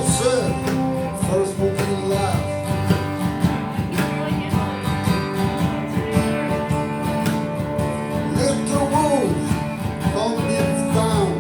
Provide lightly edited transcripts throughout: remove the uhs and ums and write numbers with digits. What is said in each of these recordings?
said, first will be last. Lift your wounds, don't get down.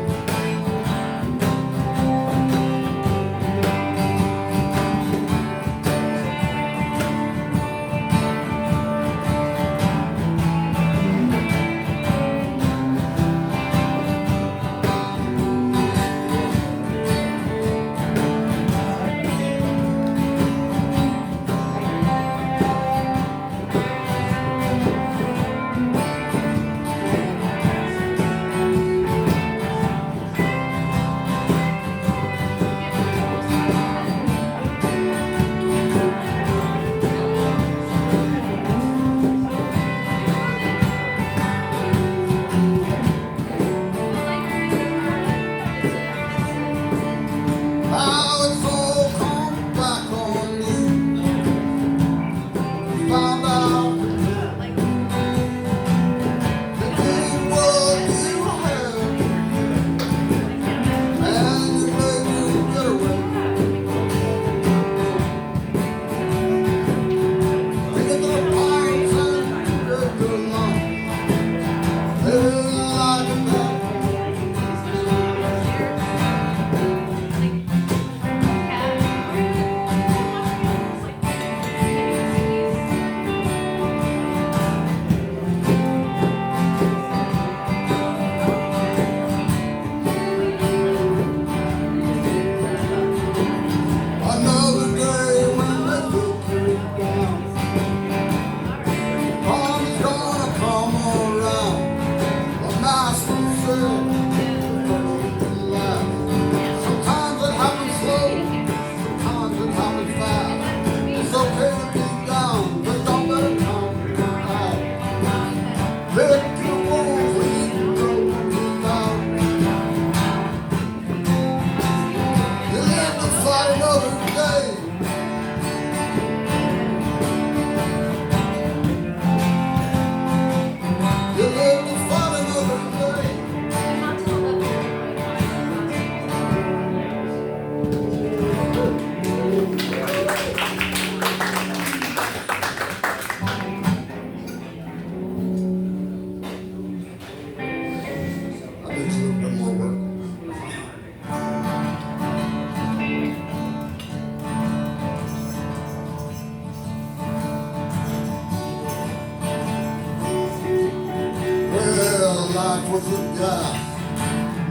Life was a gas,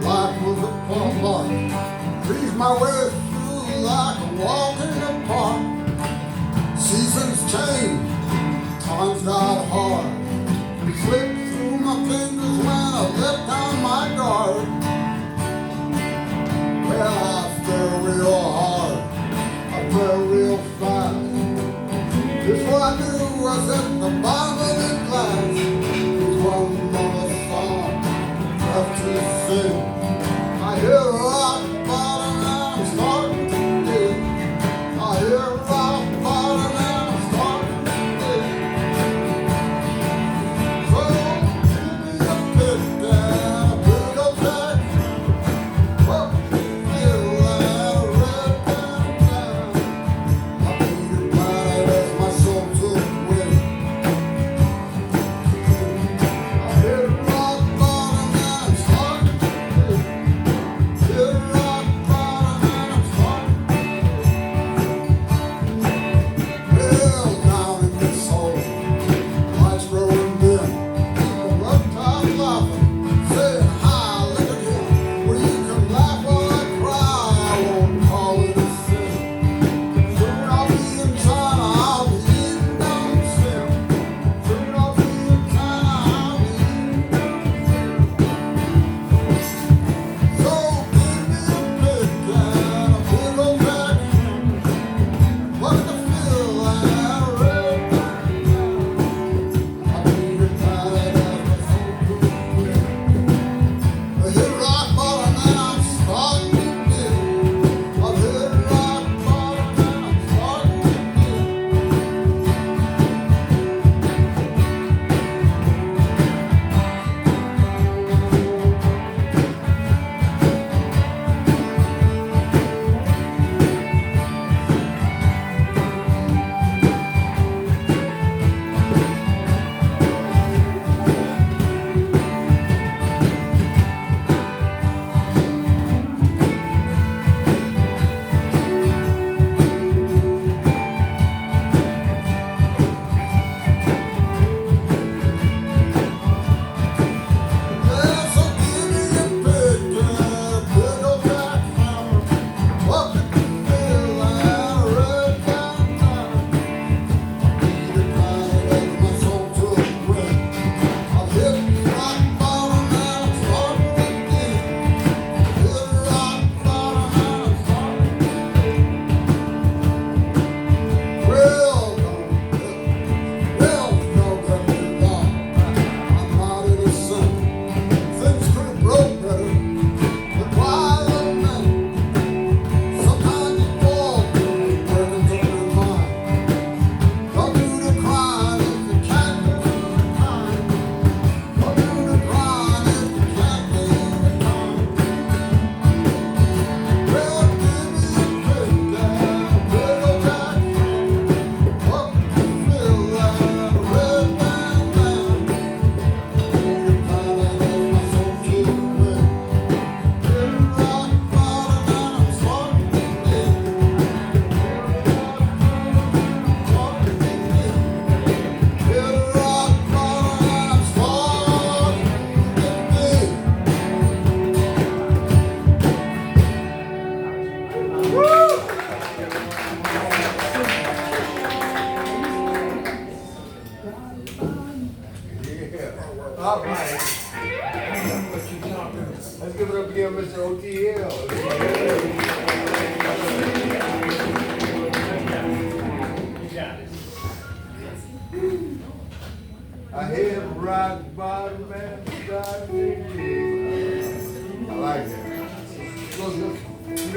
life was a park. Breathe my way through like a walk in the park. Seasons change, times got hard. Slipped through my fingers when I let down my guard. Well, I fell real hard, I fell real fast. Before I knew I was at the bottom of the glass. One more song left to sing. I hear a rock bottom and I'm starting to dig. I hear a rock bottom and I'm starting to dig. So give me a pick and a big old pack.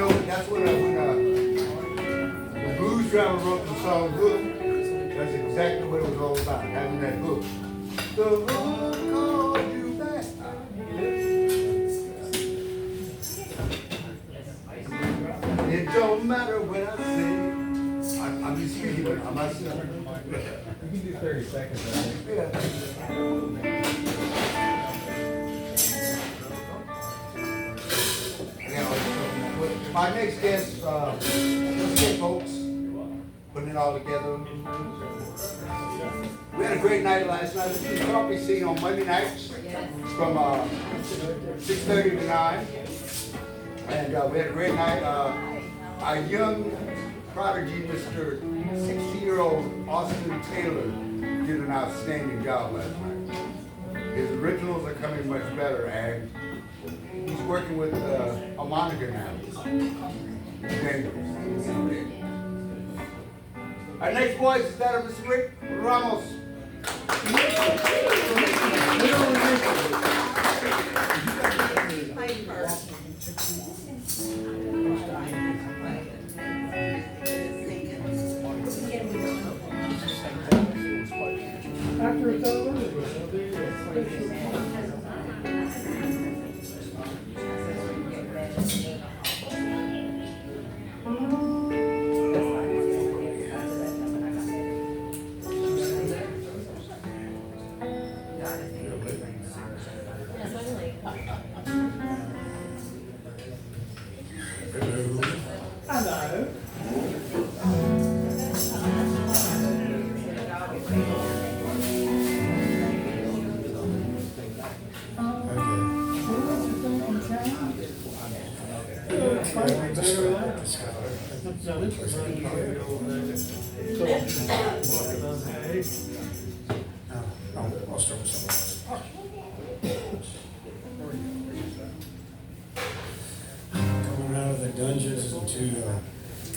know, that's when the blues driver wrote the song Hook. That's exactly what it was all about, having that hook. The hook called you back. It don't matter what I say. I'm just speaking, but I'm not saying. You can do 30 seconds, I think. Yeah. My next guest, let's get folks, putting it all together. We had a great night last night. We probably seen on Monday nights from 6:30 to 9. And we had a great night. Our young prodigy, Mr. 60-year-old Austin Taylor, did an outstanding job last night. His originals are coming much better, and he's working with a moniker now. He's dangerous. Our next voice is that of Mr. Rick Ramos. After it's over, I'll start with someone else. Coming out of the dungeons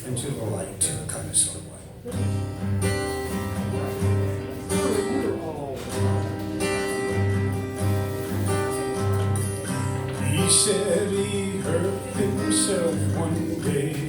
into the light, kind of sort of way. He said he hurt himself one day.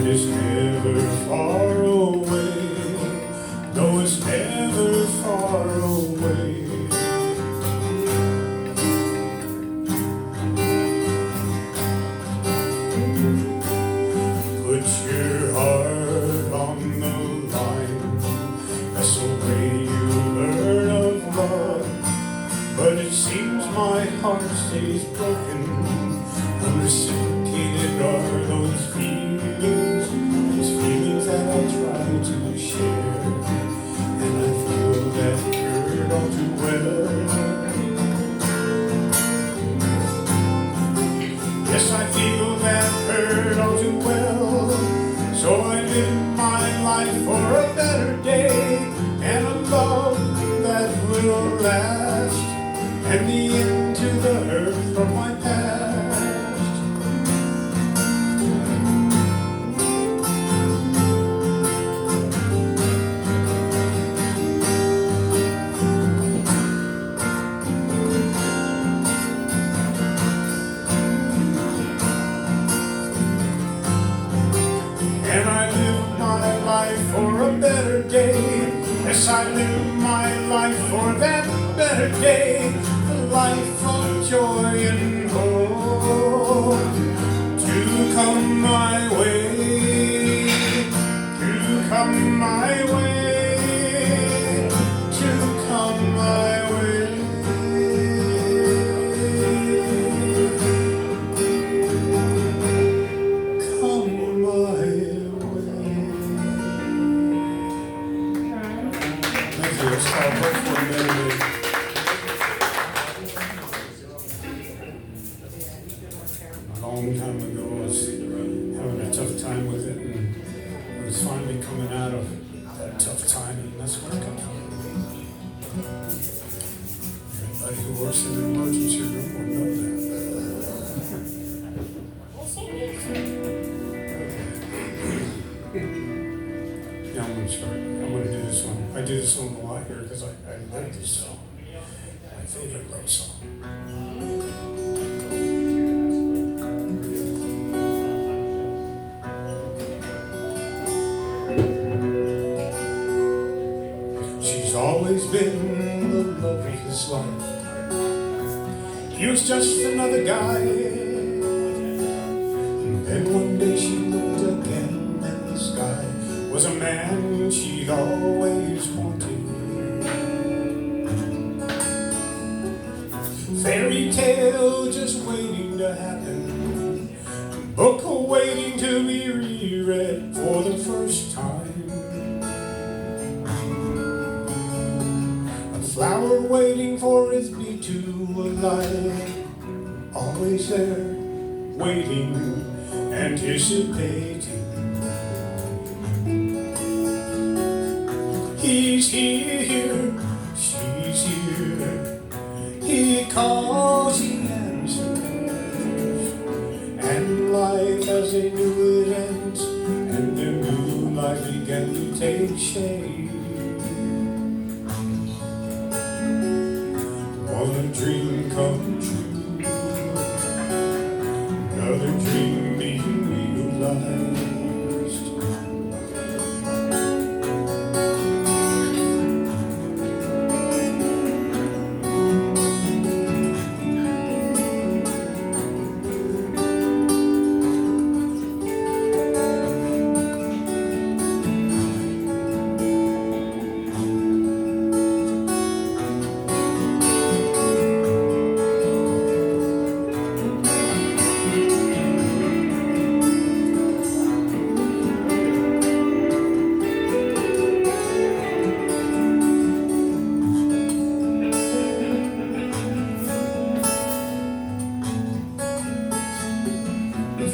It's never far away, no, it's never far away. Put your heart on the line, that's the way you learn of love. But it seems my heart stays broken, unreciprocated are those feelings that I try to share, and I feel that hurt all too well. Yes, I feel that hurt all too well. So I live my life for a better day, and a love that will last, and the end to the hurt from my past. For a better day, yes, I live my life for that better day, a life of joy and hope to come my way, to come my way, to come my way. A long time ago, I was having a tough time with it, and I was finally coming out of that tough time, and that's where I come from. Everybody who works in the emergency room favorite love song. She's always been the love of his life. He was just another guy. And then one day she looked again, and the sky was a man she'd always wanted. Fairy tale just waiting to happen, book waiting to be reread for the first time, a flower waiting for its bee to alight, always there, waiting, anticipating. He's here, she's here. He calls, he answers, and life as they knew it ends, and the new life began to take shape. One dream come true, another dream being realized.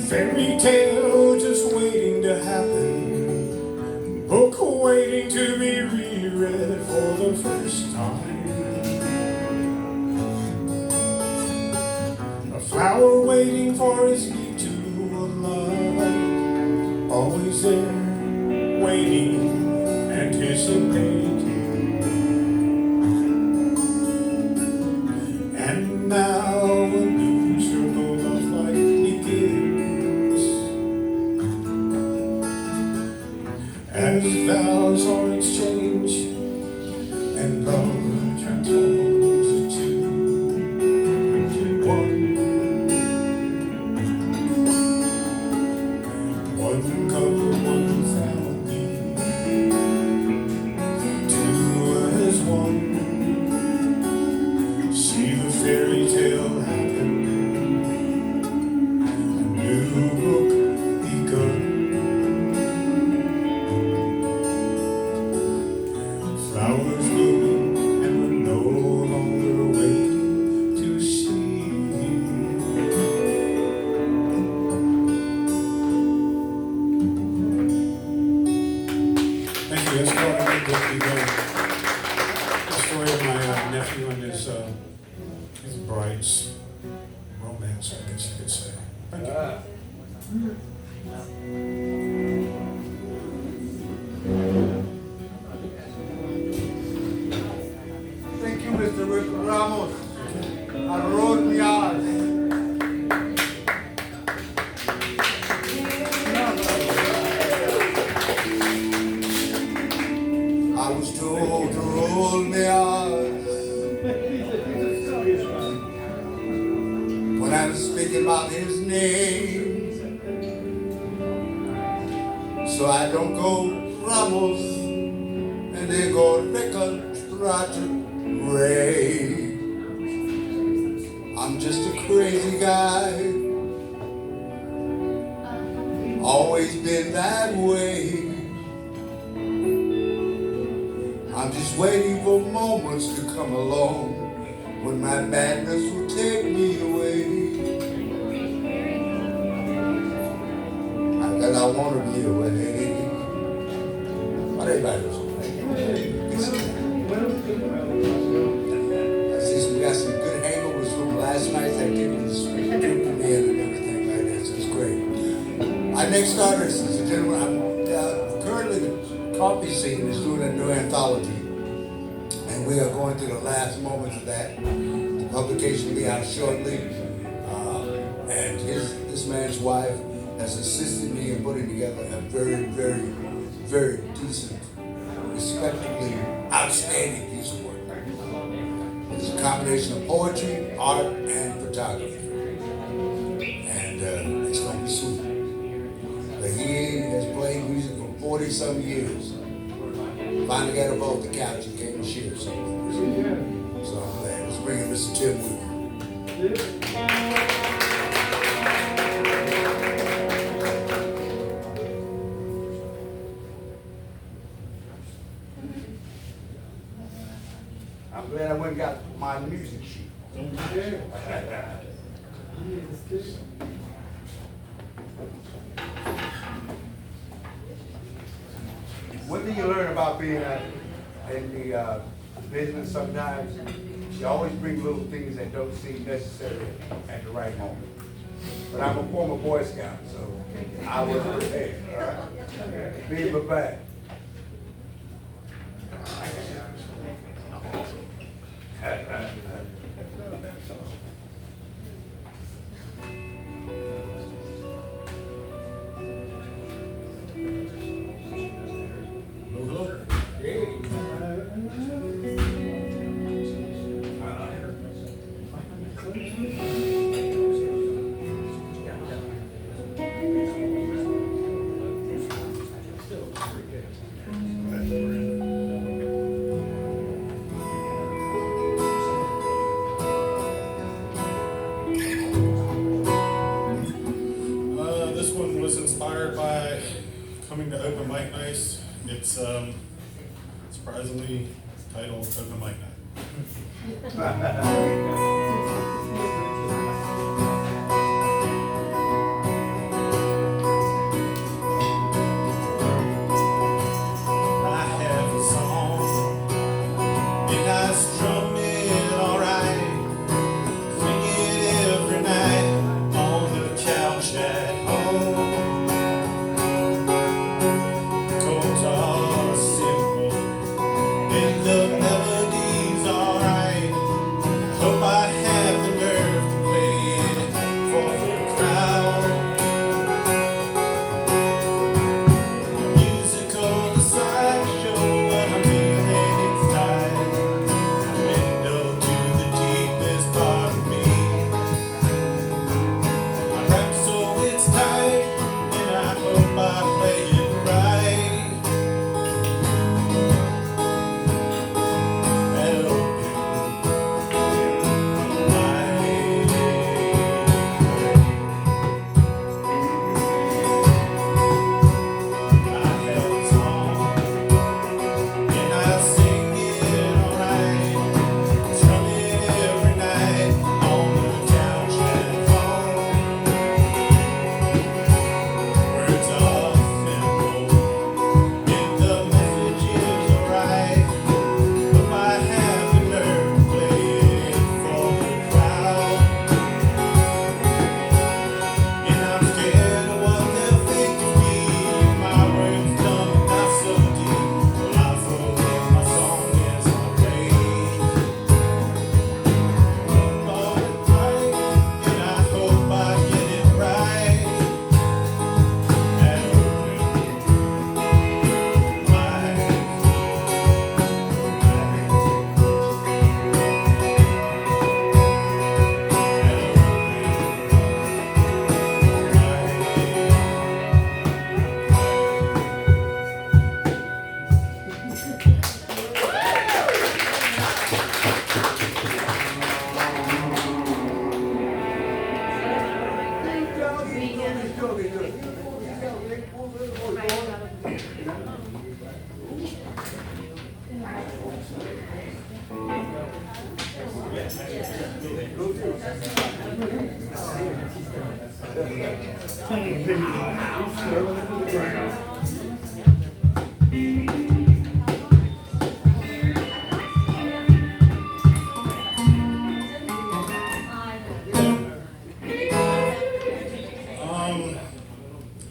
Fairy tale just waiting to happen, book waiting to be reread for the first time, a flower waiting for its bee to alight, always there, waiting, anticipating. And now a new circle of life begins, as vows are exchanged and love transforms the two into one. One cup, one family, two as one. See the fairy tale happen, a new book begun. Flowers blooming, and we're no longer waiting to see. Thank you. That's called A New Book Begun. The story of my nephew and his bride's romance, I guess you could say. Thank you. Thank you, Mr. Rick Ramos. I wrote the odds. I was told to roll the odds when I was speaking about his name, so I don't go Ramos and they go Rickard, Roger, Ray. I'm just a crazy guy, always been that way. I'm just waiting for moments to come along when my madness will take me away. Not that I want to be away. But everybody was away. I see we got some good hangovers from last night that gave me this drink in and everything like that, so it's great. Our next artist is a gentleman I'm currently Coffee Scene is doing a new anthology, and we we are going through the last moments of that. The publication will be out shortly. And this man's wife has assisted me in putting together a very, very, very decent, respectably outstanding piece of work. It's a combination of poetry, art, and photography. And it's going to be super. But he has played music for 40-some years. Finally got above the couch and came to share something. So I'm glad. Let's bring in Mr. Tim Wood. I'm glad I went and got my music sheet. One thing you learn about being in the business sometimes, you always bring little things that don't seem necessary at the right moment. But I'm a former Boy Scout, so I was prepared, all right? Be prepared. This one was inspired by coming to open mic nights. It's surprisingly titled Open Mic Night.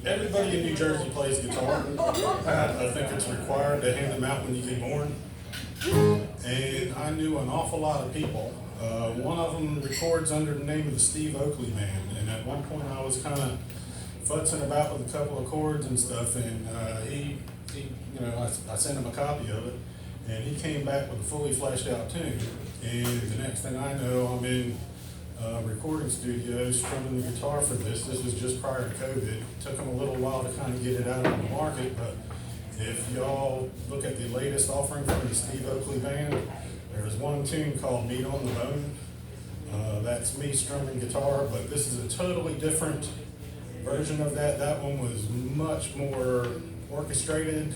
Everybody in New Jersey plays guitar. I think it's required. They hand them out when you get born. and I knew an awful lot of people. One of them records under the name of the Steve Oakley Band, and at one point I was kind of futzing about with a couple of chords and stuff, and he I sent him a copy of it, and he came back with a fully fleshed out tune. And the next thing I know, I'm in recording studio strumming the guitar for this. This was just prior to COVID. It took him a little while to kind of get it out on the market, but if y'all look at the latest offering from the Steve Oakley Band, there's one tune called Meat on the Bone. That's me strumming guitar, but this is a totally different version of that. That one was much more orchestrated,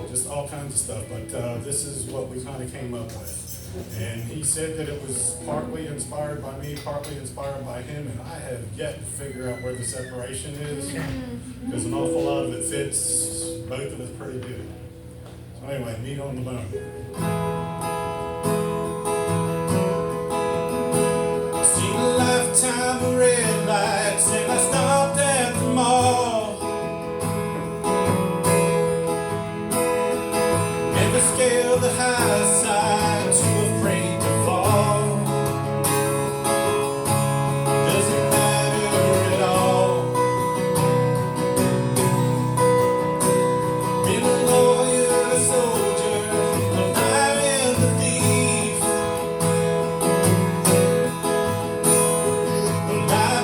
just all kinds of stuff, but this is what we kind of came up with. And he said that it was partly inspired by me, partly inspired by him, and I have yet to figure out where the separation is, because an awful lot of it fits both of us pretty good. So anyway, Meat on the Bone. I've seen a lifetime of red lights, and I stopped at the mall. Never scaled the high side, too afraid to fall. Doesn't matter at all. Been a lawyer, a soldier, a liar and a thief. A liar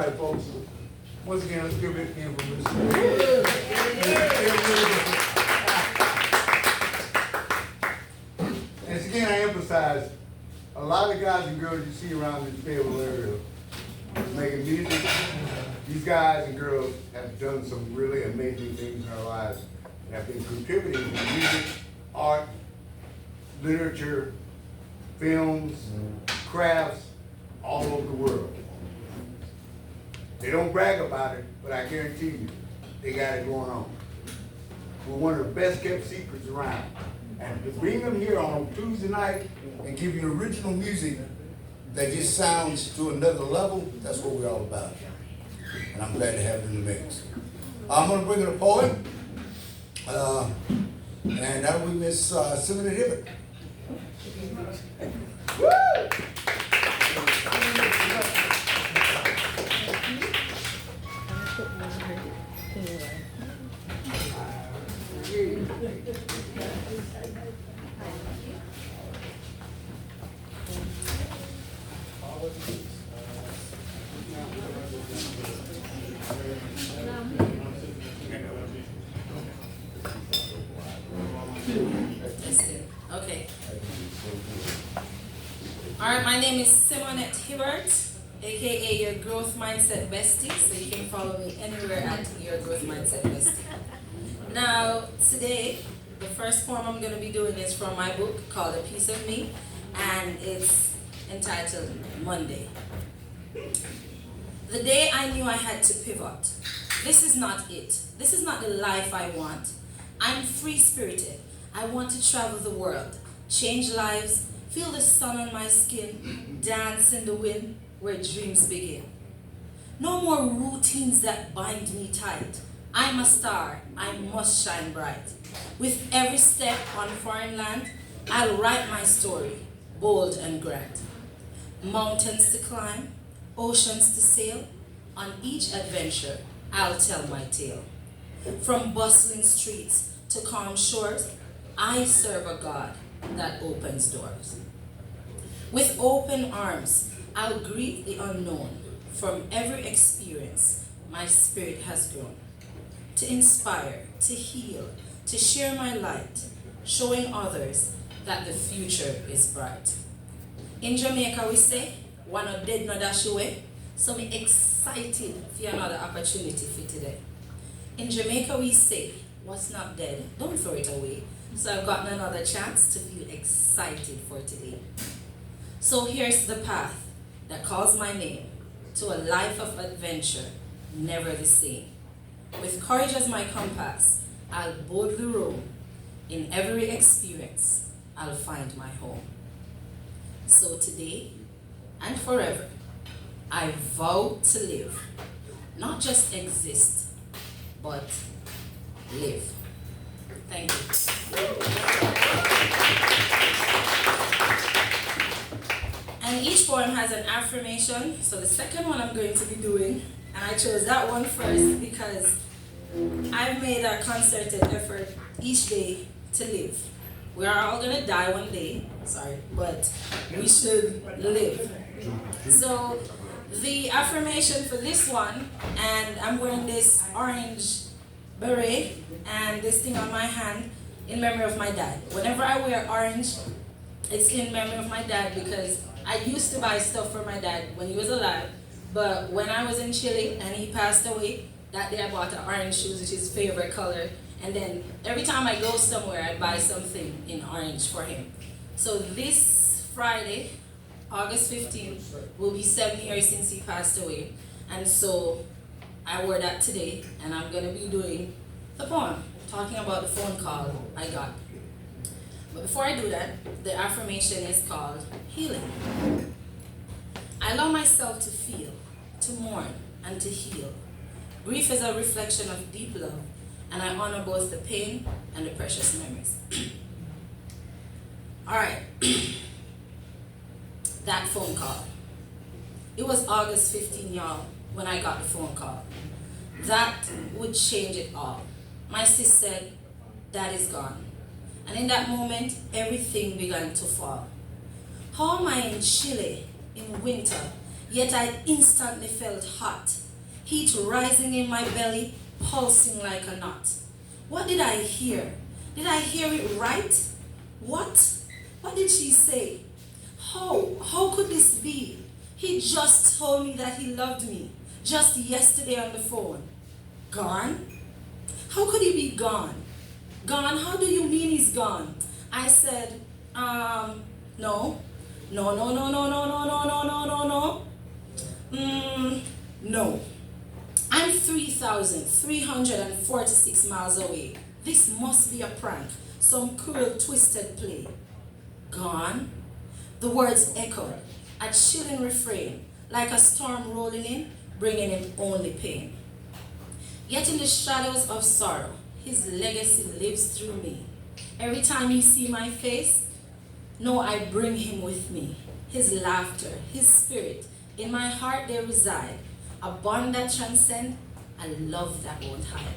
right, folks. Once again, let's give it in for Mr. And again, I emphasize, a lot of guys and girls you see around this Fayetteville area making music. These guys and girls have done some really amazing things in their lives and have been contributing to music, art, literature, films, crafts, all over the world. They don't brag about it, but I guarantee you, they got it going on. We're one of the best kept secrets around. And to bring them here on Tuesday night and give you original music that just sounds to another level, that's what we're all about. And I'm glad to have it in the mix. I'm gonna bring in a poet, and that will be Miss Senator Hibbert. Okay. Alright, my name is Simonette Hibbert, aka your Growth Mindset Bestie, so you can follow me anywhere at your Growth Mindset Bestie. Now, today, the first poem I'm going to be doing is from my book called A Piece of Me, and it's entitled Monday. The day I knew I had to pivot. This is not it. This is not the life I want. I'm free-spirited. I want to travel the world, change lives, feel the sun on my skin, dance in the wind where dreams begin. No more routines that bind me tight. I'm a star, I must shine bright. With every step on foreign land, I'll write my story, bold and grand. Mountains to climb, oceans to sail, on each adventure, I'll tell my tale. From bustling streets to calm shores, I serve a God that opens doors. With open arms, I'll greet the unknown. From every experience, my spirit has grown. To inspire, to heal, to share my light, showing others that the future is bright. In Jamaica we say, one not dead no dash away, so me excited for another opportunity for today. In Jamaica we say, what's not dead, don't throw it away. So I've gotten another chance to feel excited for today. So here's the path that calls my name to a life of adventure, never the same. With courage as my compass, I'll boldly roam. In every experience, I'll find my home. So today and forever, I vow to live, not just exist, but live. Thank you. And each poem has an affirmation. So the second one I'm going to be doing, and I chose that one first because I've made a concerted effort each day to live. We are all going to die one day, but we should live. So the affirmation for this one, and I'm wearing this orange beret and this thing on my hand in memory of my dad. Whenever I wear orange, it's in memory of my dad because I used to buy stuff for my dad when he was alive, but when I was in Chile and he passed away, that day I bought an orange shoes, which is his favorite color, and then every time I go somewhere, I buy something in orange for him. So this Friday, August 15th, will be 7 years since he passed away, and so I wore that today, and I'm going to be doing the poem, talking about the phone call I got. But before I do that, the affirmation is called healing. I allow myself to feel, to mourn, and to heal. Grief is a reflection of deep love, and I honor both the pain and the precious memories. All right, that phone call. It was August 15, y'all, when I got the phone call. That would change it all. My sis said, Dad is gone. And in that moment, everything began to fall. How am I in Chile in winter, yet I instantly felt hot. Heat rising in my belly, pulsing like a knot. What did I hear? Did I hear it right? What? What did she say? How could this be? He just told me that he loved me, just yesterday on the phone. Gone? How could he be gone? Gone? How do you mean he's gone? I said, no. No, no, no, no, no, no, no, no, no, no, no. No. I'm 3,346 miles away. This must be a prank, some cruel, twisted play. Gone? The words echoed, a chilling refrain, like a storm rolling in, bringing him only pain. Yet in the shadows of sorrow, his legacy lives through me. Every time you see my face, know I bring him with me. His laughter, his spirit, in my heart they reside. A bond that transcends, a love that won't hide.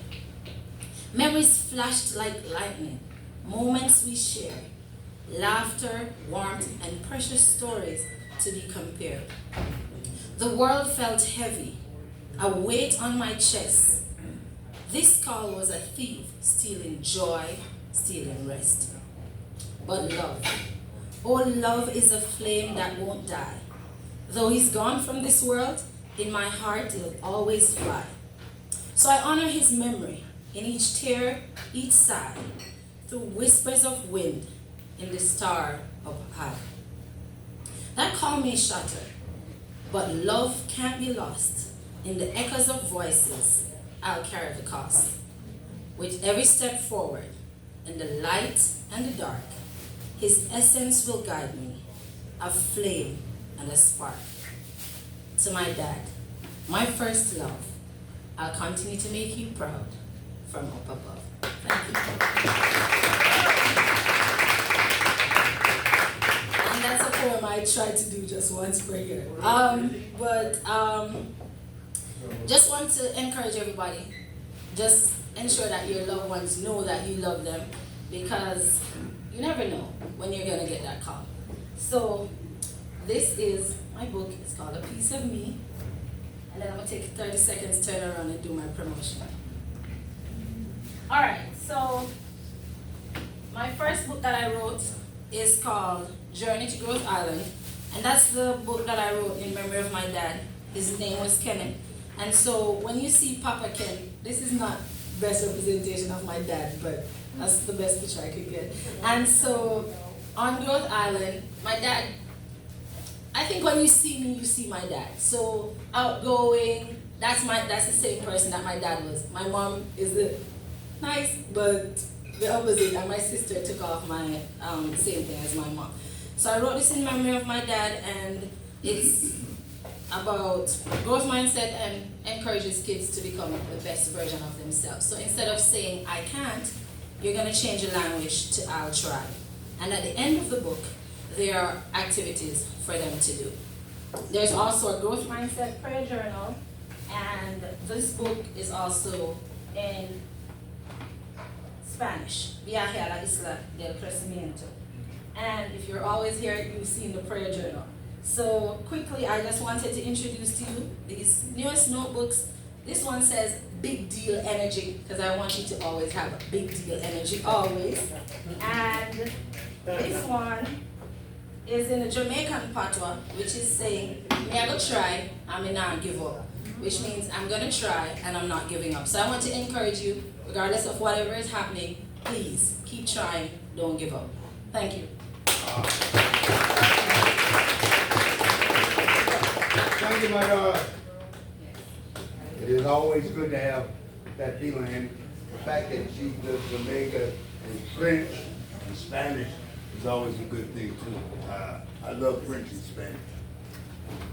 Memories flashed like lightning, moments we share, laughter, warmth, and precious stories to be compared. The world felt heavy, a weight on my chest. This call was a thief, stealing joy, stealing rest. But love, oh love is a flame that won't die. Though he's gone from this world, in my heart he'll always fly. So I honor his memory in each tear, each sigh, through whispers of wind in the star up high. That call may shatter, but love can't be lost. In the echoes of voices, I'll carry the cost. With every step forward, in the light and the dark, his essence will guide me, a flame and a spark. To my dad, my first love, I'll continue to make you proud from up above. Thank you. And that's a poem I try to do just once per year. Just want to encourage everybody, just ensure that your loved ones know that you love them, because you never know when you're gonna get that call. So this is my book. It's called A Piece of Me. And then I'm gonna take 30 seconds, turn around and do my promotion. All right, so my first book that I wrote is called Journey to Growth Island. And that's the book that I wrote in memory of my dad. His name was Kenneth. And so when you see Papa Ken, this is not best representation of my dad, but that's the best picture I could get. And so on Growth Island, my dad, I think when you see me, you see my dad. So outgoing, that's the same person that my dad was. My mom is nice, but the opposite. And my sister took off my same thing as my mom. So I wrote this in memory of my dad, and it's about growth mindset and encourages kids to become the best version of themselves. So instead of saying I can't, you're going to change your language to I'll try. And at the end of the book, there are activities for them to do. There's also a growth mindset prayer journal, and this book is also in Spanish, Viaje a la Isla del Crecimiento. And if you're always here, you've seen the prayer journal. So quickly, I just wanted to introduce to you these newest notebooks. This one says big deal energy, because I want you to always have a big deal energy, always. And this one is in the Jamaican patois, which is saying, me I go try, and me not give up. Which means I'm gonna try and I'm not giving up. So I want to encourage you, regardless of whatever is happening, please keep trying, don't give up. Thank you. Thank you, my God. It is always good to have that feeling, and the fact that she does Jamaica and French and Spanish is always a good thing too. I love French and Spanish.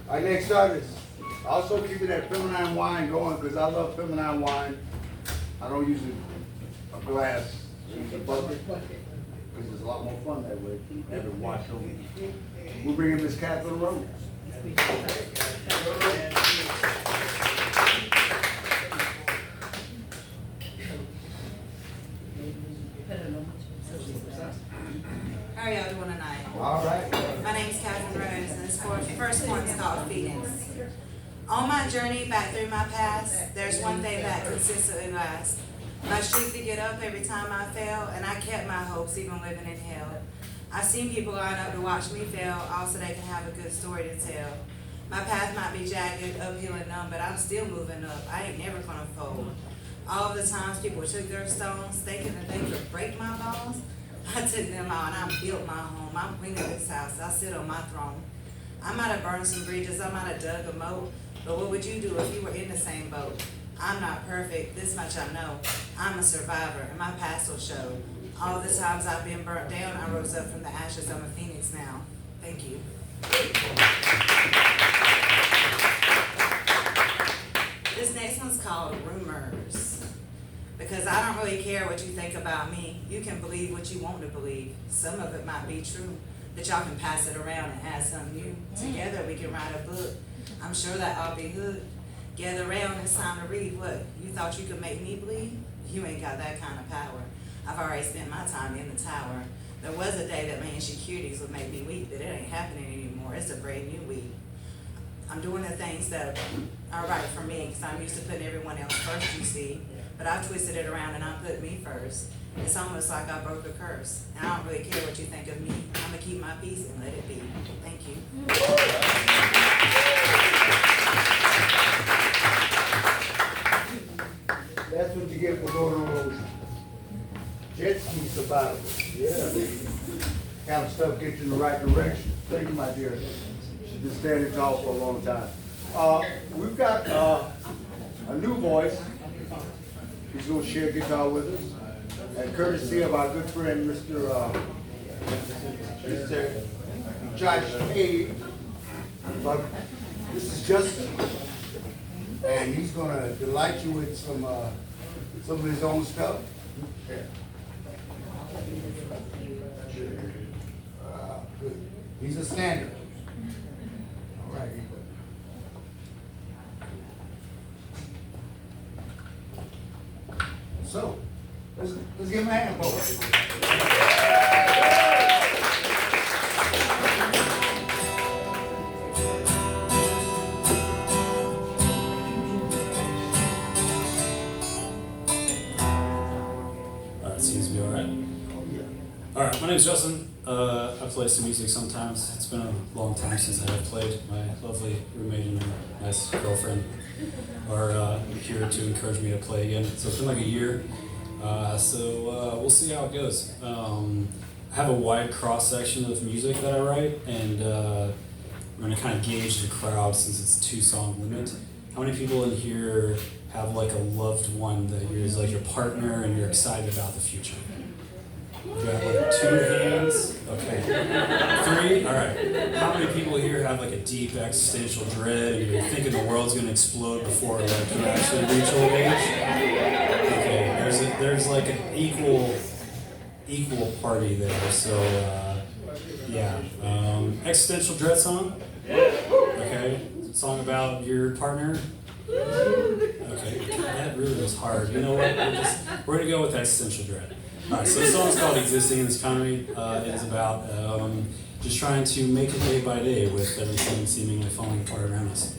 Our next artist, also keeping that feminine wine going, because I love feminine wine. I don't use a glass, I use a bucket, because it's a lot more fun that way. Have it washed over. We'll bring in Miss Catherine Rose. How are y'all doing tonight? All right. My name is Catherine Rose, and it's for first one's called Phoenix. On my journey back through my past, there's one thing that consistently lasts. My streak to get up every time I fail, and I kept my hopes even living in hell. I've seen people line up to watch me fail, all so they can have a good story to tell. My path might be jagged, uphill and numb, but I'm still moving up. I ain't never gonna fold. All of the times people took their stones, thinking that they could break my bones, I took them out and I built my home. I'm queen of this house. I sit on my throne. I might have burned some bridges, I might have dug a moat, but what would you do if you were in the same boat? I'm not perfect, this much I know. I'm a survivor, and my past will show. All the times I've been burnt down, I rose up from the ashes. I'm a phoenix now. Thank you. This next one's called Rumors. Because I don't really care what you think about me. You can believe what you want to believe. Some of it might be true, but y'all can pass it around and add something new. Together we can write a book. I'm sure that I'll be hooked. Gather around, it's time to read. What, you thought you could make me bleed? You ain't got that kind of power. I've already spent my time in the tower. There was a day that my insecurities would make me weak, but it ain't happening anymore. It's a brand new week. I'm doing the things that are right for me, because I'm used to putting everyone else first, you see. But I've twisted it around and I put me first. It's almost like I broke a curse. And I don't really care what you think of me. I'm gonna keep my peace and let it be. Thank you. That's what you get for going on those jet ski sabbatical. Yeah. Kind of stuff gets you in the right direction. Thank you, my dear. She's been standing tall for a long time. We've got a new voice. He's going to share guitar with us. And courtesy of our good friend, Mr. Josh Cade. But this is Justin. And he's going to delight you with some of his own stuff. Good. He's a standard. All right. So, let's give him a hand, boys. Seems to be alright. Alright, my name is Justin. I play some music sometimes. It's been a long time since I have played. My lovely roommate and my nice girlfriend are here to encourage me to play again. So it's been like a year. So we'll see how it goes. I have a wide cross section of music that I write, and I'm going to kind of gauge the crowd since it's a 2-song limit. How many people in here have like a loved one that is like your partner and you're excited about the future? You got like 2 hands? Okay. 3? Alright. How many people here have like a deep existential dread and you're thinking the world's gonna explode before like you actually reach old age? Okay, there's like an equal party there, so yeah. Existential dread song? Okay. Song about your partner? Okay, God, that really was hard. You know what? We're gonna go with existential dread. Alright, so the song's called Existing in This Economy. It is about just trying to make it day by day with everything seemingly falling apart around us.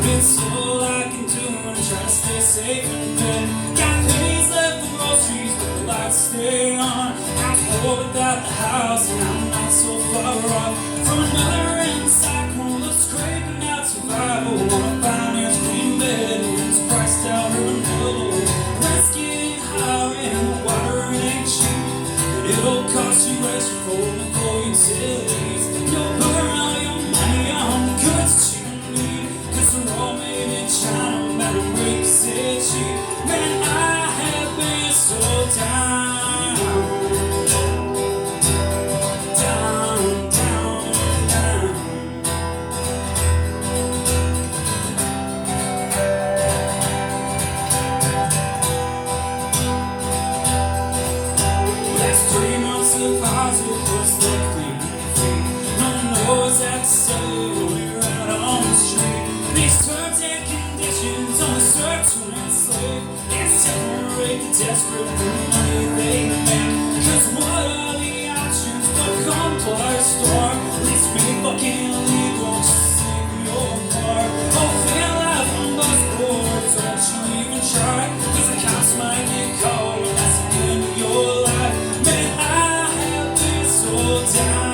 It's all I can do and try to stay safe in bed. Got pennies left for groceries, but the lights stay on. I'm poor without the house, and I'm not so far off from another end cyclone that's scraping out survival. Wanna find your green bed, it's priced out of an elbow. Rent's getting higher and the water ain't cheap, but it'll cost you extra for utilities. You'll burn all your money on the goods that you need. All made in China, better break it cheap. Man, I have been so down, down, down, down. Last 3 months of positive was the clean feet. No one knows that to say we're desperate for money they make. 'Cause what are the options but come to our store? Let's be fucking illegal, just sing your part. Oh, feel life on bus boards, don't you even try. 'Cause the cops might get called, and that's the end of your life. Man, I have been so down.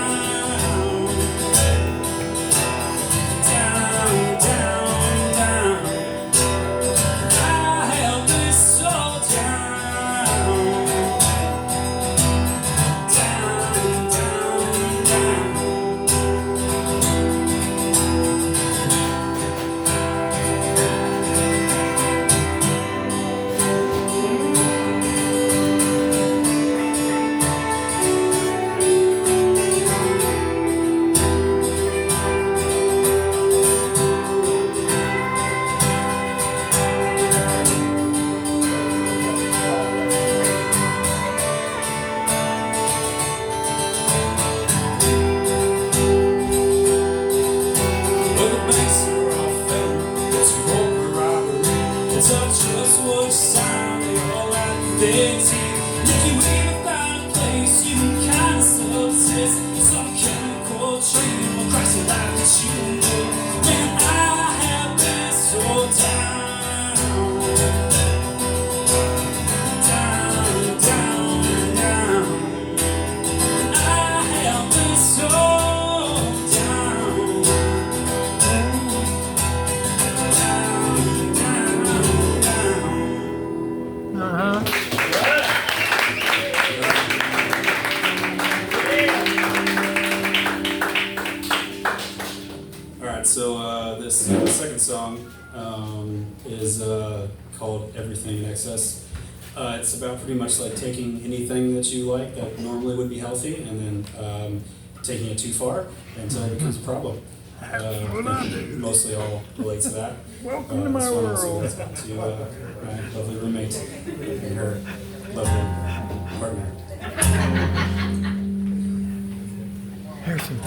Second song is called Everything in Excess. It's about pretty much like taking anything that you like that normally would be healthy and then taking it too far until it becomes a problem. Mostly all relate to that. Welcome to my world. To my lovely roommate and her lovely partner. Harrison.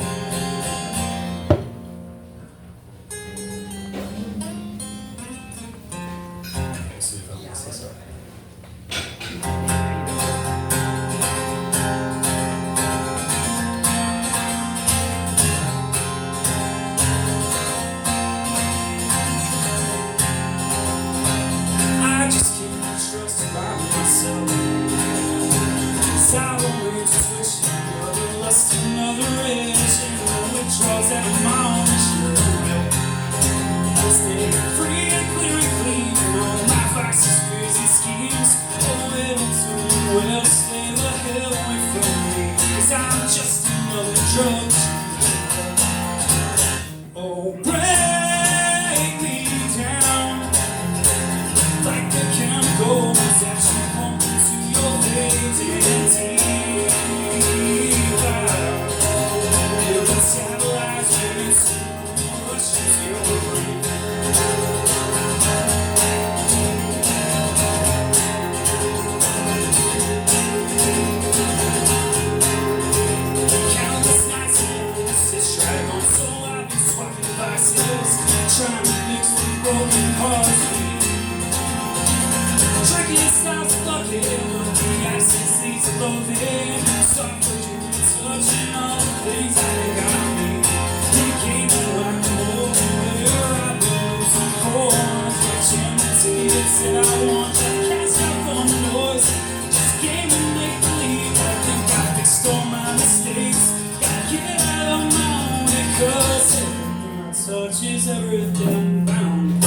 Touches everything bound.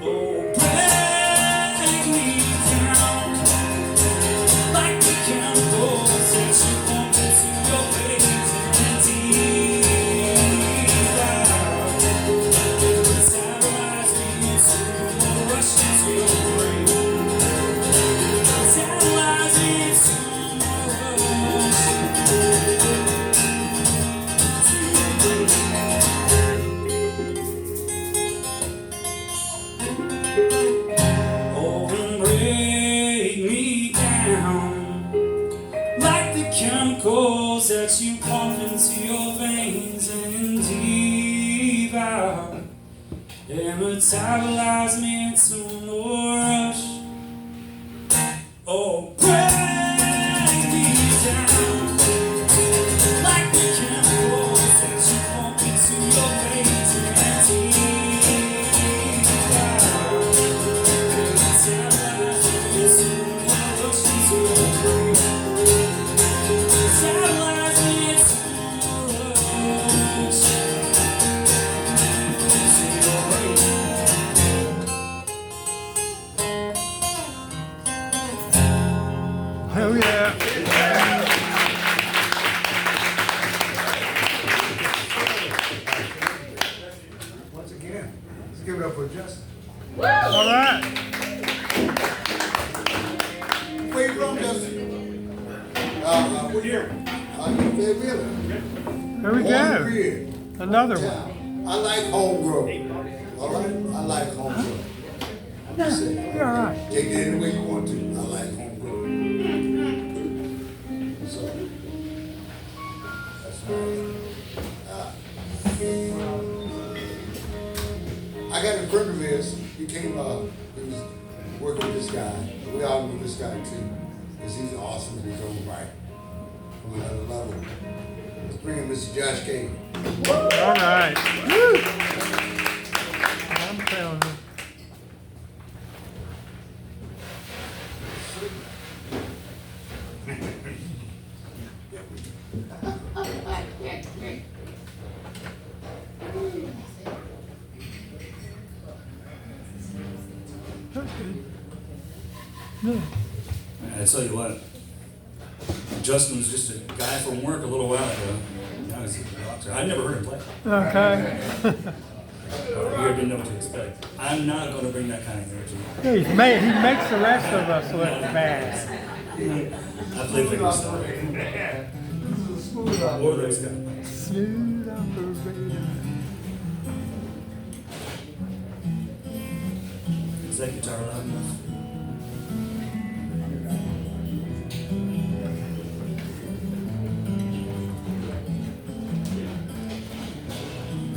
Oh, break me down like the chemicals that you pump into your veins and deep out. Metabolize me into more rush into your brain. Metabolize me into more rush into your brain. Chemicals that you pump into your veins and deep out, and metabolize me into more rush up for Justin. All right. Where you from, Justin? Where you from? Fayetteville. Here we Born and go. reared. Another one. Town. I like homegrown. All right? I like homegrown. I'm just saying. You're all right. Take it any way you want to. I like homegrown. So, that's right. I got a friend of his. He came, he was working with this guy. We all knew this guy too. Because he's awesome in his own right. From another level. Let's bring in Mr. Josh King. All right. Woo. I'm telling you. That's good. Good. I tell you what, Justin was just a guy from work a little while ago. Now he's a boxer. I'd never heard him play. Okay. You didn't know what to expect. I'm not going to bring that kind of energy. He makes the rest of us look bad. I play figure stuff. Or those guys. Smooth operator. Is that guitar loud enough?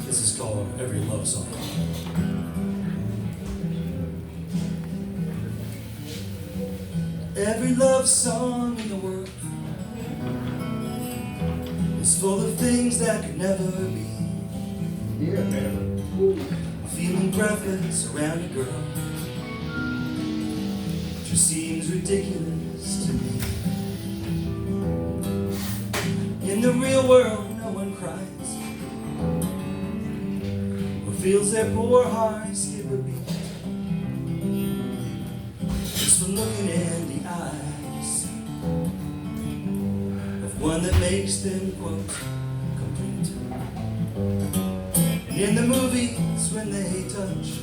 This is called Every Love Song. Every love song in the world is full of things that could never be. Feeling breathless around a girl just seems ridiculous to me. In the real world, no one cries or feels their poor hearts skip a beat. Just from looking in the eyes of one that makes them, quote, complete. And in the movies, when they touch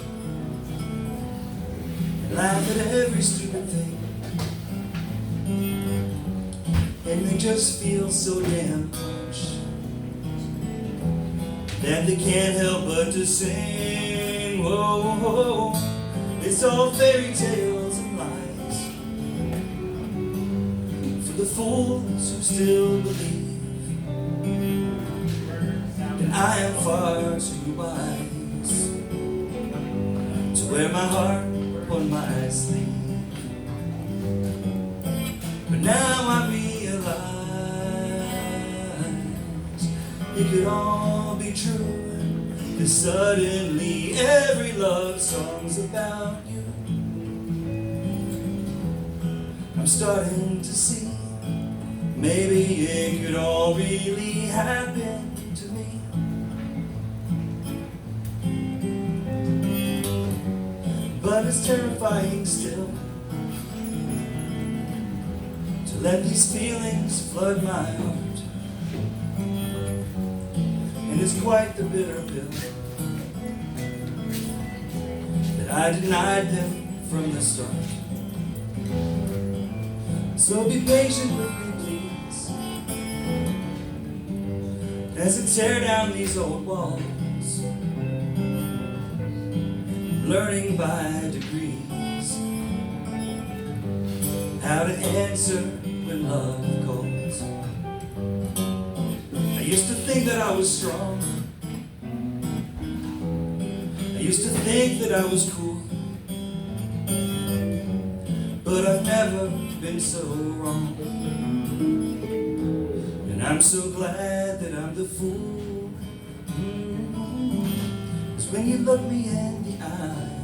and laugh at every stupid thing, and they just feel so damn much that they can't help but to sing. Whoa, whoa, whoa. It's all fairy tales and lies for the fools who still believe that I am far too wise to wear my heart upon my sleeve. But now I realize it could all be true, 'cause suddenly every love song's about you. I'm starting to see maybe it could all really happen to me. But it's terrifying still to let these feelings flood my heart, and it's quite the bitter pill that I denied them from the start. So be patient with me, please, as I tear down these old walls, learning by degrees how to answer when love calls. I used to think that I was strong. I used to think that I was cool. But I've never been so wrong. And I'm so glad that I'm the fool. 'Cause when you look me in the eye,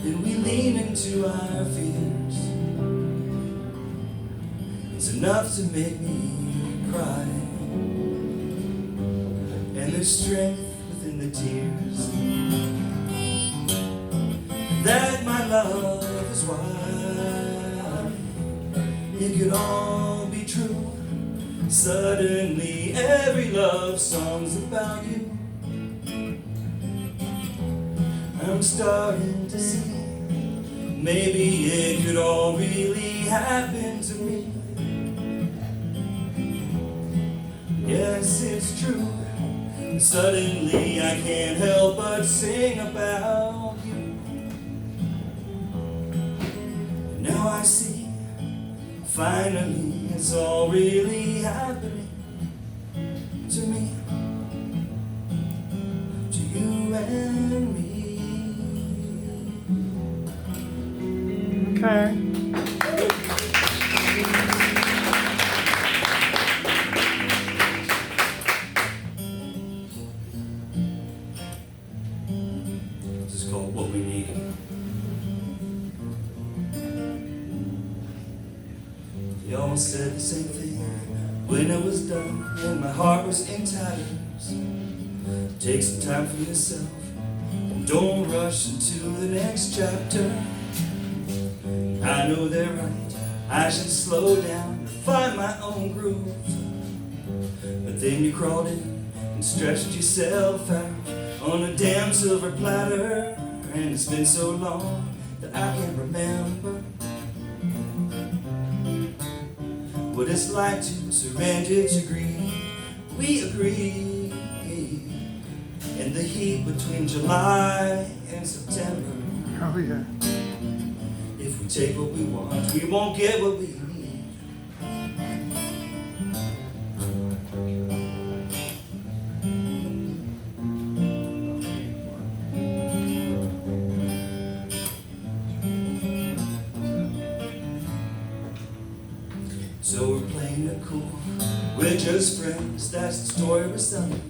then we lean into our fears. It's enough to make me cry. And there's strength within the tears. That my love is why it could all be true. Suddenly every love song's about you. I'm starting to see maybe it could all really happen to me. Yes, it's true. Suddenly I can't help but sing about you. Now I see, finally it's all really happening to me, to you and me. Okay. This is called What We Need. You all said the same thing when it was done, and my heart was in tatters. Take some time for yourself, and don't rush into the next chapter. I know they're right, I should slow down and find my own groove. But then you crawled in and stretched yourself out on a damn silver platter, and it's been so long that I can't remember what it's like to surrender to greed. We agree in the heat between July and September. Oh, yeah. If we take what we want, we won't get what we need. So we're playing it cool, we're just friends, that's the story we're selling.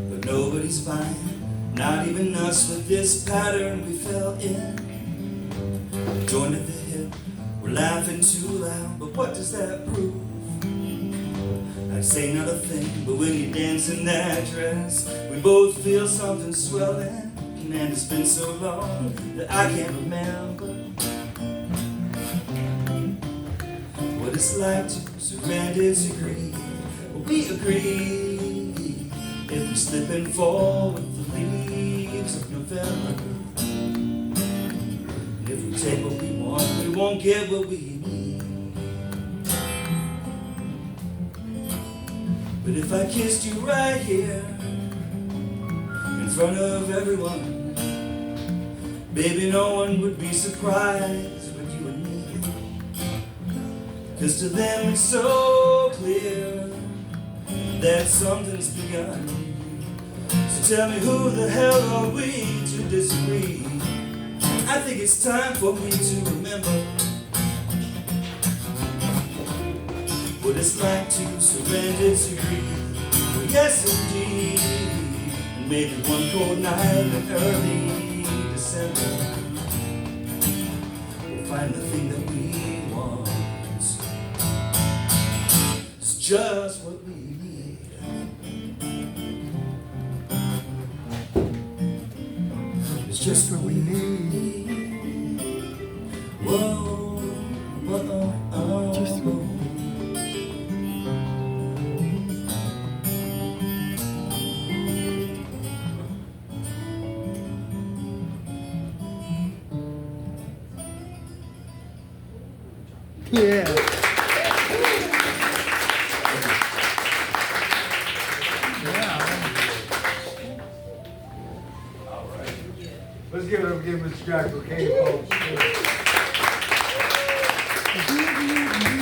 But nobody's buying, not even us with this pattern we fell in. Joined at the hip, we're laughing too loud, but what does that prove? I'd say not a thing, but when you dance in that dress, we both feel something swelling, and it's been so long that I can't remember what it's like to surrender to greed. We agree if we slip and fall with the leaves of November. And if we take what we want, we won't get what we need. But if I kissed you right here in front of everyone, baby, no one would be surprised but you and me. 'Cause to them it's so clear that something's begun. So tell me, who the hell are we to disagree? I think it's time for me to remember what it's like to surrender to greed. Well, yes indeed. And maybe one cold night in early December, we'll find the thing that we want. It's just what we need. It's just what we need. Whoa, whoa, oh, just Yeah. Let's give it up, give Mr. Jack okay, folks.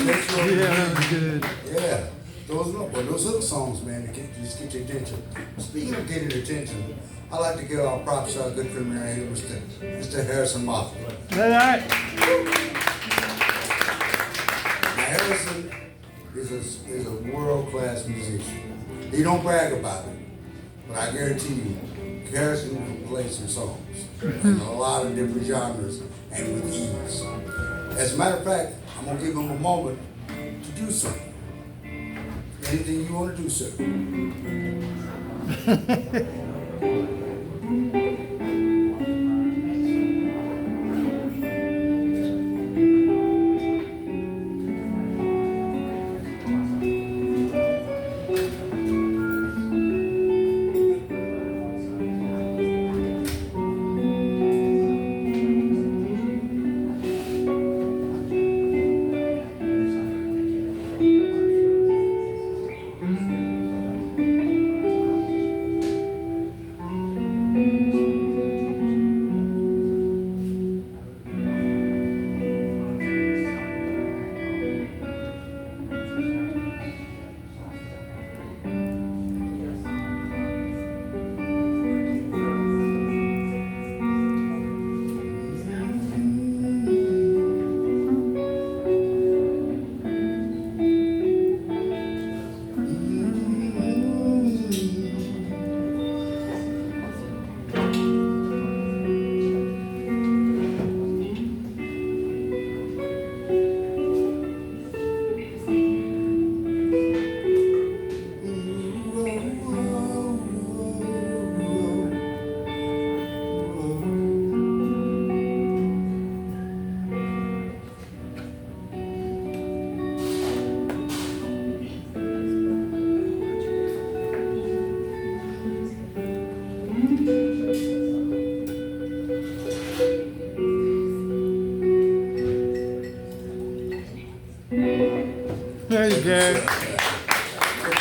That's what we Yeah, that need. was good. Yeah, those little songs, man, that just get your attention. Speaking of getting attention, I like to give our props to our good friend right here, Mr. Harrison Moffett. All right. Now, Harrison is a world-class musician. He don't brag about it, but I guarantee you, Harrison can play some songs in a lot of different genres and with ease. As a matter of fact, I'm gonna give him a moment to do something. Anything you want to do, sir.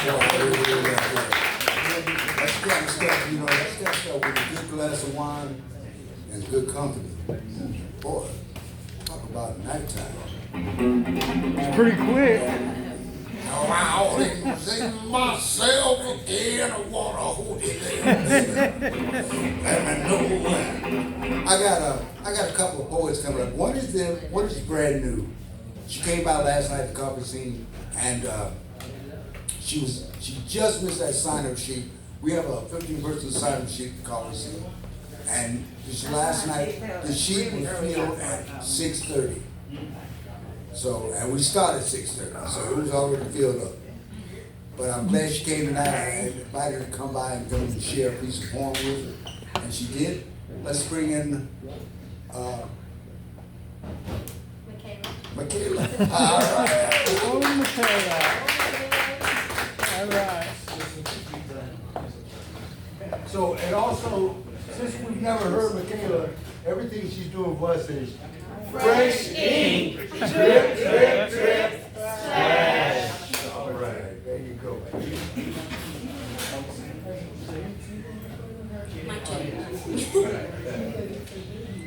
That's the kind of stuff, you know, that's the kind of stuff with a good glass of wine and good company. Boy, talk about nighttime. It's pretty quick. Now I'll sing myself again. I want to hold it there. Let me know. I got a couple of poets coming up. One is brand new. She came by last night at the coffee scene, and she just missed that sign-up sheet. We have a 15-person sign-up sheet at the coffee scene, and last night the sheet was filled at 6:30. So, and we started at 6:30, so it was already filled up. But I'm glad she came tonight. I invited her to come by and come and share a piece of poem with her, and she did. Let's bring in Michaela. All right. Oh, Michaela. All right. So, and also, since we've never heard Michaela, everything she's doing for us is fresh ink, drip, drip, drip, splash. All right, there you go. Mic check.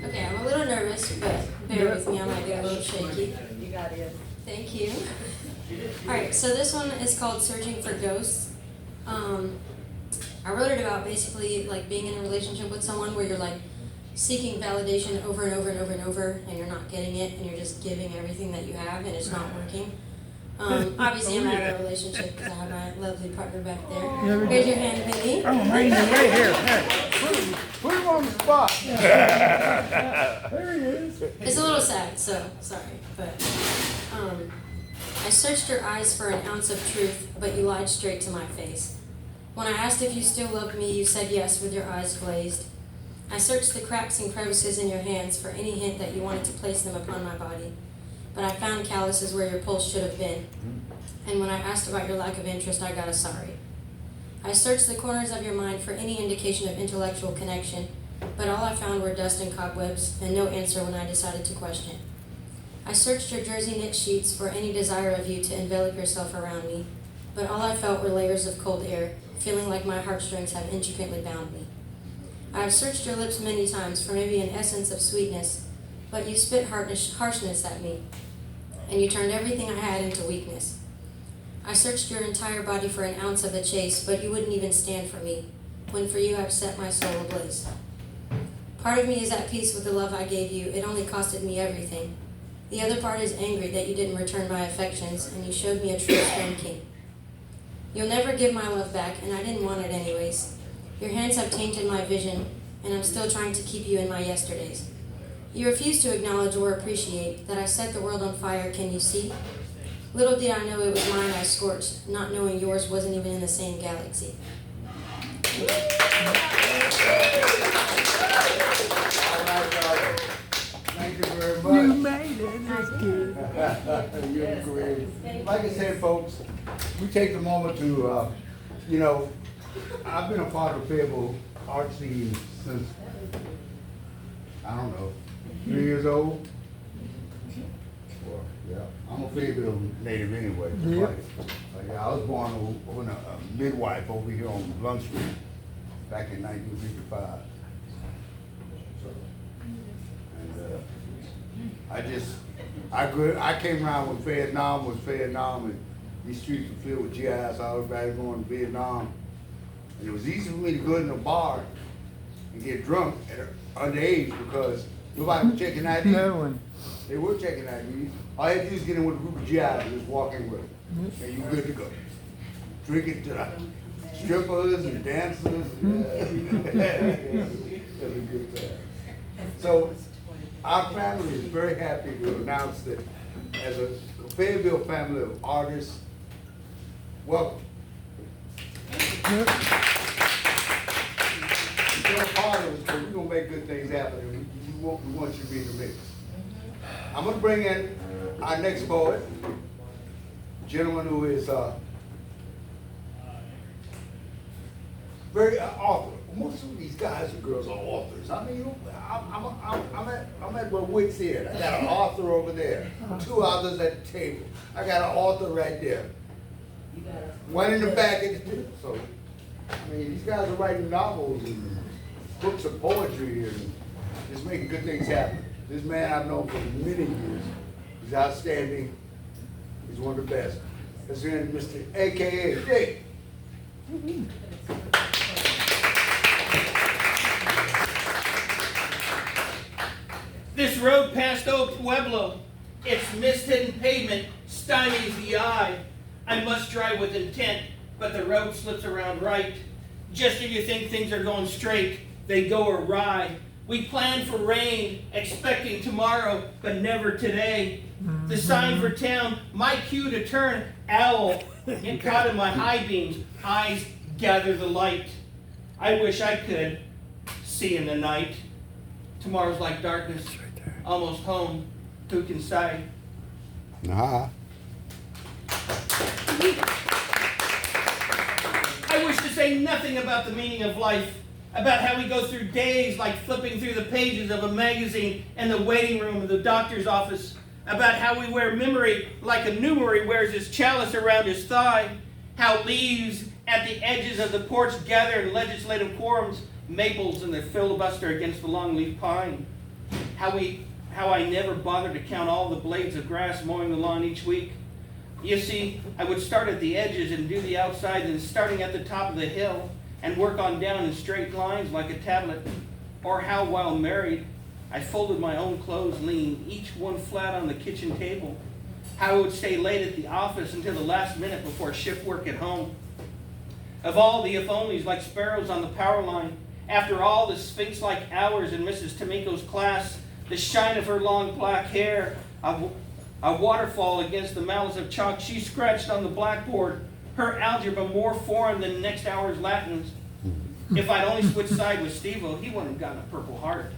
Okay, I'm a little nervous, but bear with me, I might get a little shaky. You got it. Thank you. Alright, so this one is called Searching for Ghosts. I wrote it about basically like being in a relationship with someone where you're like seeking validation over and over and over and over, and you're not getting it, and you're just giving everything that you have, and it's not working. Obviously, I'm not in a relationship because I have my lovely partner back there. Raise your hand, baby. Oh, man, you're right here. Hey, put him on the spot. There he is. It's a little sad, so sorry, but I searched your eyes for an ounce of truth, but you lied straight to my face. When I asked if you still loved me, you said yes with your eyes glazed. I searched the cracks and crevices in your hands for any hint that you wanted to place them upon my body, but I found calluses where your pulse should have been. And when I asked about your lack of interest, I got a sorry. I searched the corners of your mind for any indication of intellectual connection, but all I found were dust and cobwebs, and no answer when I decided to question. I searched your jersey knit sheets for any desire of you to envelop yourself around me, but all I felt were layers of cold air, feeling like my heartstrings have intricately bound me. I have searched your lips many times for maybe an essence of sweetness, but you spit harshness at me, and you turned everything I had into weakness. I searched your entire body for an ounce of the chase, but you wouldn't even stand for me, when for you I've set my soul ablaze. Part of me is at peace with the love I gave you. It only costed me everything. The other part is angry that you didn't return my affections, and you showed me a true friend king. You'll never give my love back, and I didn't want it anyways. Your hands have tainted my vision, and I'm still trying to keep you in my yesterdays. You refuse to acknowledge or appreciate that I set the world on fire, can you see? Little did I know it was mine I scorched, not knowing yours wasn't even in the same galaxy. All right, darling. Thank you very much. You made it. That's good. You're great. Like I said, folks, we take the moment to, I've been a part of Fayetteville art scene since, I don't know, 3 years old. Well, yeah, I'm a Fayetteville native anyway. Yeah. I was born on a midwife over here on Blunt Street back in 1955. So, and I came around when Vietnam was Vietnam, and these streets were filled with GIs. I was ready going to Vietnam. And it was easy for me to go in a bar and get drunk at underage because nobody was checking IDs. No one. They were checking IDs. All you had to do is get in with a group of GIs and just walk in with them. And you're good to go. Drink it to the strippers and dancers. It was a good time. So our family is very happy to announce that as a Fayetteville family of artists, welcome. We're part of it, so we're gonna make good things happen, and we want you to be in the mix. I'm gonna bring in our next poet, a gentleman who is very author. Most of these guys and girls are authors. I mean, I'm at my wit's end. I got an author over there, 2 authors at the table. I got an author right there. one in the back. So, I mean, these guys are writing novels and books of poetry and just making good things happen. This man I've known for many years. He's outstanding. He's one of the best. Let's hear Mr. AKA Dick. This road past Old Pueblo, its mist-hidden pavement stymies the eye. I must drive with intent, but the road slips around right. Just when you think things are going straight, they go awry. We plan for rain, expecting tomorrow, but never today. The sign for town, my cue to turn, owl. Get caught in my high beams, eyes gather the light. I wish I could see in the night. Tomorrow's like darkness, almost home. Who can say? Uh-huh. I wish to say nothing about the meaning of life, about how we go through days like flipping through the pages of a magazine in the waiting room of the doctor's office, about how we wear memory like a numery wears his chalice around his thigh, how leaves at the edges of the porch gather in legislative quorums, maples in their filibuster against the longleaf pine, how I never bothered to count all the blades of grass mowing the lawn each week. You see, I would start at the edges and do the outside, then starting at the top of the hill and work on down in straight lines like a tablet. Or how, while married, I folded my own clothes, leaning each one flat on the kitchen table. How I would stay late at the office until the last minute before shift work at home. Of all the if-onlys like sparrows on the power line, after all the sphinx-like hours in Mrs. Tomiko's class, the shine of her long black hair, a waterfall against the malice of chalk she scratched on the blackboard, her algebra more foreign than next hour's Latins. If I'd only switched side with Steve-O, he wouldn't have gotten a Purple Heart.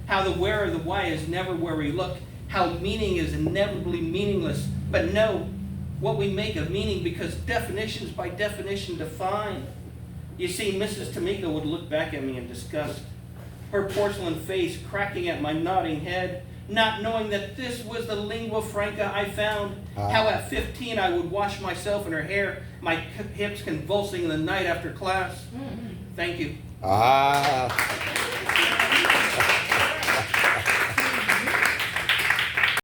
How the where of the why is never where we look, how meaning is inevitably meaningless, but no, what we make of meaning because definitions by definition define. You see, Mrs. Tomiko would look back at me in disgust, her porcelain face cracking at my nodding head, not knowing that this was the lingua franca I found. How at 15 I would wash myself in her hair, my hips convulsing in the night after class. Thank you.